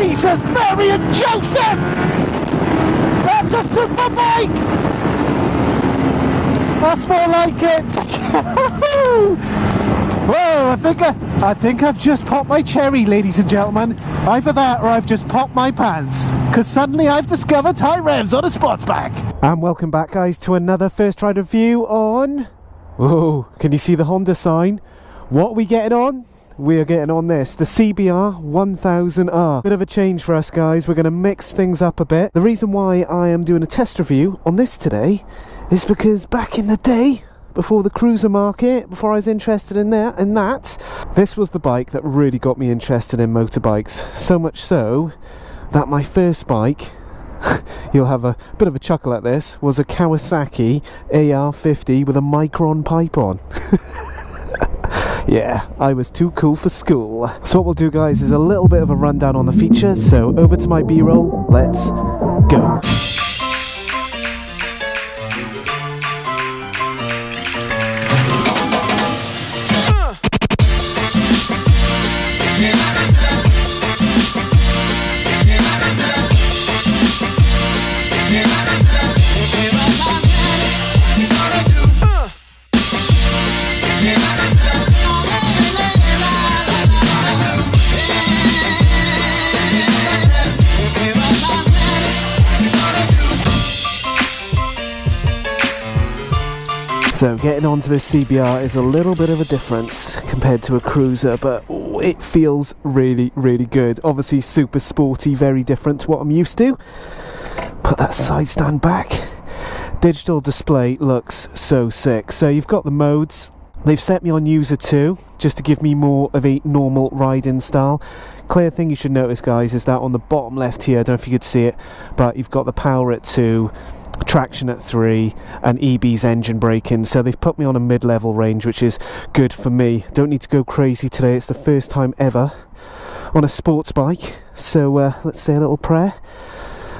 Jesus, Mary and Joseph! That's a super bike! That's more like it! Whoa, I think I've just popped my cherry, ladies and gentlemen. Either that or I've just popped my pants. Because suddenly I've discovered high revs on a sports bike. And welcome back, guys, to another first ride review on... Whoa, can you see the Honda sign? What are we getting on? We are getting on this, the CBR 1000R. Bit of a change for us, guys. We're going to mix things up a bit. The reason why I am doing a test review on this today is because back in the day, before the cruiser market, before I was interested in that, this was the bike that really got me interested in motorbikes. So much so that my first bike, you'll have a bit of a chuckle at this, was a Kawasaki AR50 with a micron pipe on. Yeah, I was too cool for school. So what we'll do, guys, is a little bit of a rundown on the features. So over to my B-roll, let's go. So getting onto this CBR is a little bit of a difference compared to a cruiser, but it feels really, really good. Obviously super sporty, very different to what I'm used to. Put that side stand back. Digital display looks so sick. So you've got the modes. They've set me on user 2 just to give me more of a normal riding style. Clear thing you should notice, guys, is that on the bottom left here, I don't know if you could see it, but you've got the power at 2, traction at 3, and EB's engine braking. So they've put me on a mid-level range, which is good for me. Don't need to go crazy today. It's the first time ever on a sports bike. So let's say a little prayer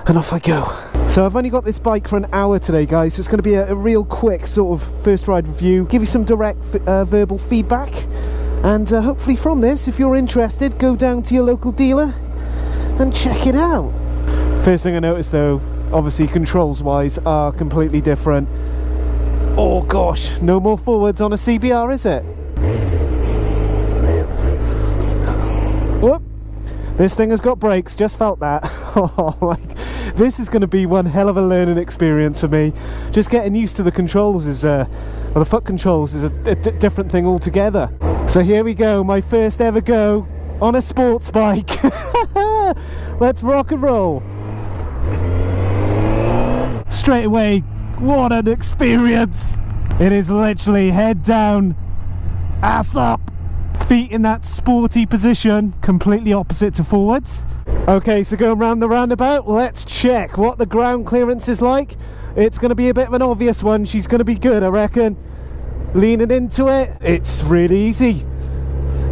and off I go. So I've only got this bike for an hour today, guys, so it's going to be a real quick sort of first ride review, give you some direct verbal feedback, and hopefully from this, if you're interested, go down to your local dealer and check it out. First thing I noticed, though, obviously controls wise are completely different. Oh gosh, no more forwards on a CBR, is it? Whoop, this thing has got brakes, just felt that. Oh my, this is going to be one hell of a learning experience for me. Just getting used to the controls is or the foot controls is a different thing altogether. So here we go, my first ever go on a sports bike. Let's rock and roll. Straight away, what an experience. It is literally head down, ass up, feet in that sporty position, completely opposite to forwards. Okay, so going around the roundabout, let's check what the ground clearance is like. It's going to be a bit of an obvious one. She's going to be good, I reckon. Leaning into it, it's really easy.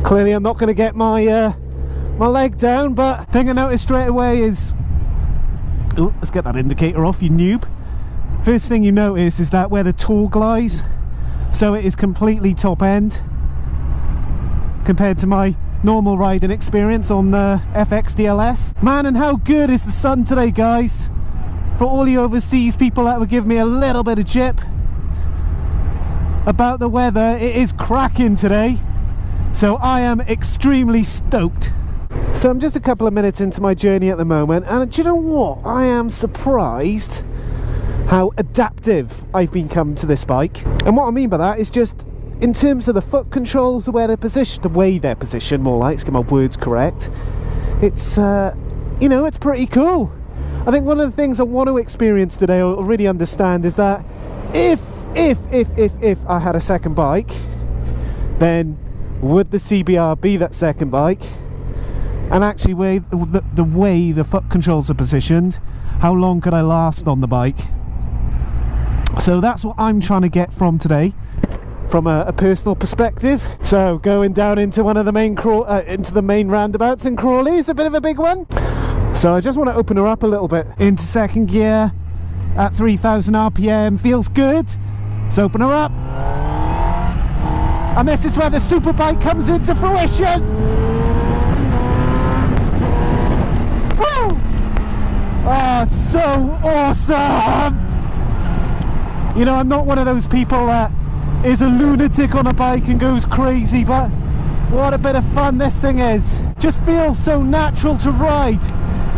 Clearly I'm not going to get my my leg down, but the thing I noticed straight away is... Oh, let's get that indicator off, you noob. First thing you notice is that where the torque lies, so it is completely top end compared to my normal riding experience on the FX DLS. Man, and how good is the sun today, guys? For all you overseas people that would give me a little bit of chip about the weather, it is cracking today, so I am extremely stoked. So I'm just a couple of minutes into my journey at the moment, and do you know what? I am surprised how adaptive I've become to this bike. And what I mean by that is just in terms of the foot controls, the way they're positioned, more like, to get my words correct. It's you know, it's pretty cool. I think one of the things I want to experience today, or really understand, is that if I had a second bike, then would the CBR be that second bike? And actually the way the foot controls are positioned, how long could I last on the bike? So that's what I'm trying to get from today, from a personal perspective. So going down into one of the main roundabouts in Crawley is a bit of a big one. So I just want to open her up a little bit. Into second gear at 3000 RPM, feels good. So open her up. And this is where the superbike comes into fruition. so awesome. You know, I'm not one of those people that is a lunatic on a bike and goes crazy, but what a bit of fun this thing is. Just feels so natural to ride.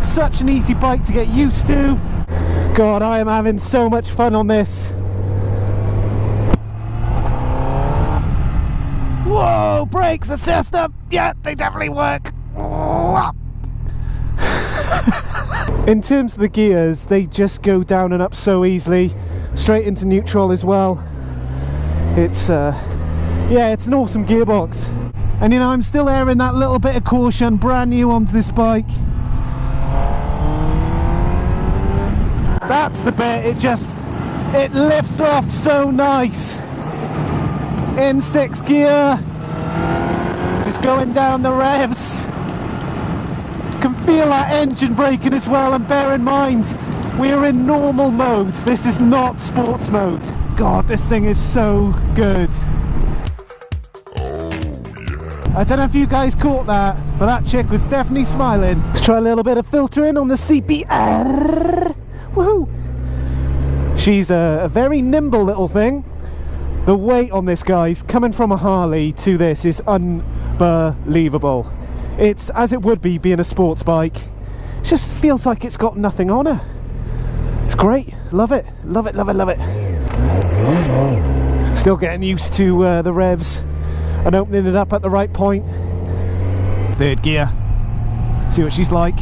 Such an easy bike to get used to. God, I am having so much fun on this. Whoa, brakes assist them. Yeah, they definitely work. In terms of the gears, they just go down and up so easily. Straight into neutral as well. It's yeah, it's an awesome gearbox. And you know, I'm still airing that little bit of caution, brand new onto this bike. That's the bit, it lifts off so nice. In 6th gear, just going down the revs. Can feel that engine braking as well, and bear in mind, we're in normal mode. This is not sports mode. God, this thing is so good. I don't know if you guys caught that, but that chick was definitely smiling. Let's try a little bit of filtering on the CBR. Woohoo! She's a very nimble little thing. The weight on this, guys, coming from a Harley to this is unbelievable. It's as it would be being a sports bike. It just feels like it's got nothing on her. It's great. Love it. Love it, love it, love it. Still getting used to the revs and opening it up at the right point. 3rd gear. See what she's like.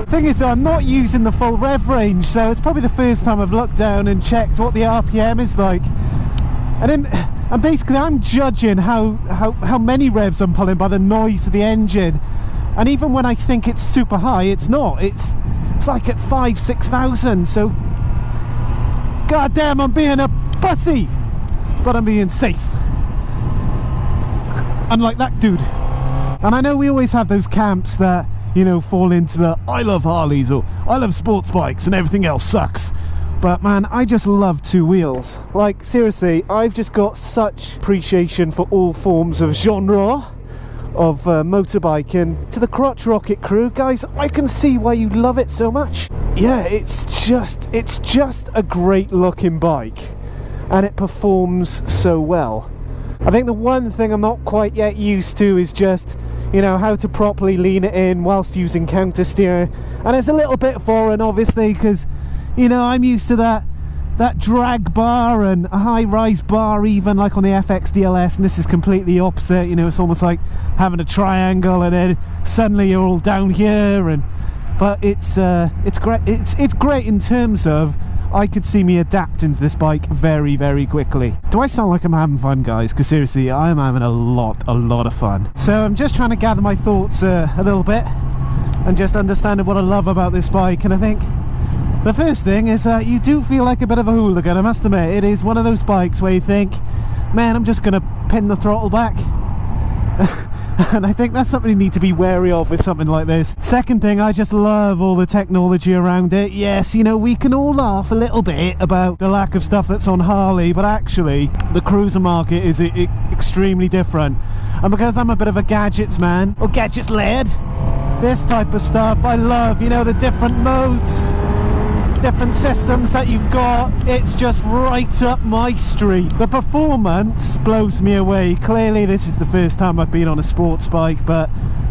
Thing is, I'm not using the full rev range, so it's probably the first time I've looked down and checked what the RPM is like. And basically I'm judging how many revs I'm pulling by the noise of the engine. And even when I think it's super high, it's not. It's like at 5,000-6,000. So god damn, I'm being a pussy, but I'm being safe. Unlike that dude. And I know we always have those camps that, you know, fall into the I love Harleys or I love sports bikes and everything else sucks. But man, I just love two wheels. Like, seriously, I've just got such appreciation for all forms of genre of motorbike. And to the crotch rocket crew, guys, I can see why you love it so much. Yeah, it's just a great looking bike, and it performs so well. I think the one thing I'm not quite yet used to is just, you know, how to properly lean it in whilst using counter steer. And it's a little bit foreign, obviously, because, you know, I'm used to that drag bar and a high rise bar, even like on the FX DLS, and this is completely opposite. You know, it's almost like having a triangle and then suddenly you're all down here. But it's great. It's great in terms of I could see me adapting to this bike very, very quickly. Do I sound like I'm having fun, guys? Because seriously, I'm having a lot of fun. So I'm just trying to gather my thoughts a little bit and just understanding what I love about this bike. And I think the first thing is that you do feel like a bit of a hooligan, I must admit. It is one of those bikes where you think, man, I'm just going to pin the throttle back. And I think that's something you need to be wary of with something like this. Second thing, I just love all the technology around it. Yes, you know, we can all laugh a little bit about the lack of stuff that's on Harley, but actually the cruiser market is extremely different. And because I'm a bit of a gadgets man, or gadgets lad, this type of stuff I love. You know, the different modes, different systems that you've got, it's just right up my street. The performance blows me away. Clearly this is the first time I've been on a sports bike, but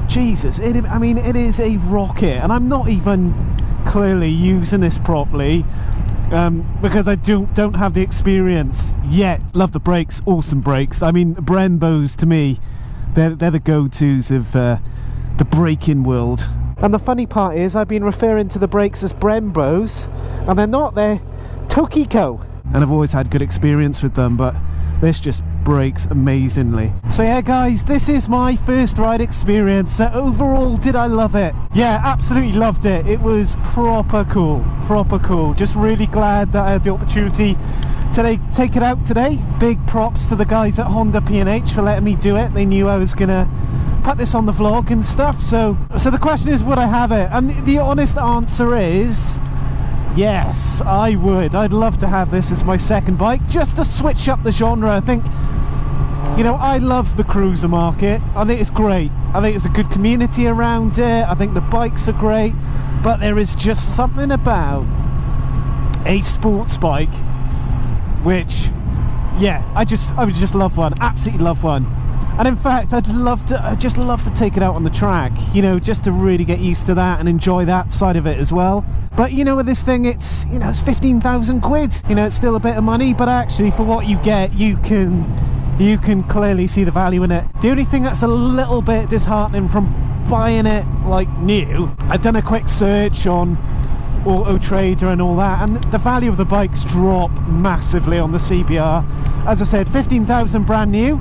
Jesus, I mean, it is a rocket, and I'm not even clearly using this properly because I don't have the experience yet. Love the brakes, awesome brakes. I mean, Brembos to me, they're the go-tos of the braking world. And the funny part is, I've been referring to the brakes as Brembos, and they're not, they're Tokiko. And I've always had good experience with them, but this just brakes amazingly. So yeah, guys, this is my first ride experience. So overall, did I love it? Yeah, absolutely loved it. It was proper cool, proper cool. Just really glad that I had the opportunity to take it out today. Big props to the guys at Honda P&H for letting me do it. They knew I was gonna put this on the vlog and stuff, so the question is, would I have it? And the honest answer is yes, I would. I'd love to have this as my second bike, just to switch up the genre. I think You know, I love the cruiser market. I think it's great. I think it's a good community around it. I think the bikes are great, but there is just something about a sports bike which, yeah, I would just love one. Absolutely love one. And in fact, I'd just love to take it out on the track, you know, just to really get used to that and enjoy that side of it as well. But you know, with this thing, it's, you know, it's 15,000 quid. You know, it's still a bit of money, but actually for what you get, you can clearly see the value in it. The only thing that's a little bit disheartening from buying it like new, I've done a quick search on Auto Trader and all that, and the value of the bikes drop massively on the CBR. As I said, 15,000 brand new,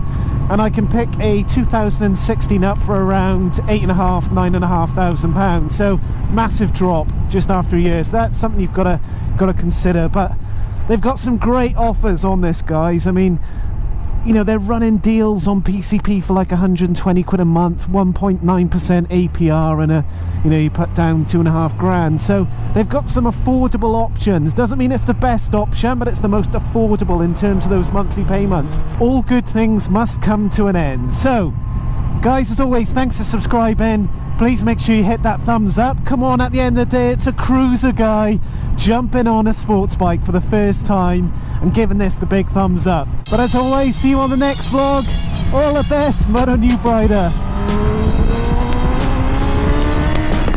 and I can pick a 2016 up for around £8,500–9,500. So massive drop just after a year. So that's something you've got to consider. But they've got some great offers on this, guys. I mean, you know, they're running deals on PCP for like 120 quid a month, 1.9% APR, and you know, you put down 2.5 grand. So they've got some affordable options. Doesn't mean it's the best option, but it's the most affordable in terms of those monthly payments. All good things must come to an end. So guys, as always, thanks for subscribing. Please make sure you hit that thumbs up. Come on, at the end of the day, it's a cruiser guy jumping on a sports bike for the first time and giving this the big thumbs up. But as always, see you on the next vlog. All the best, Motonewbrider.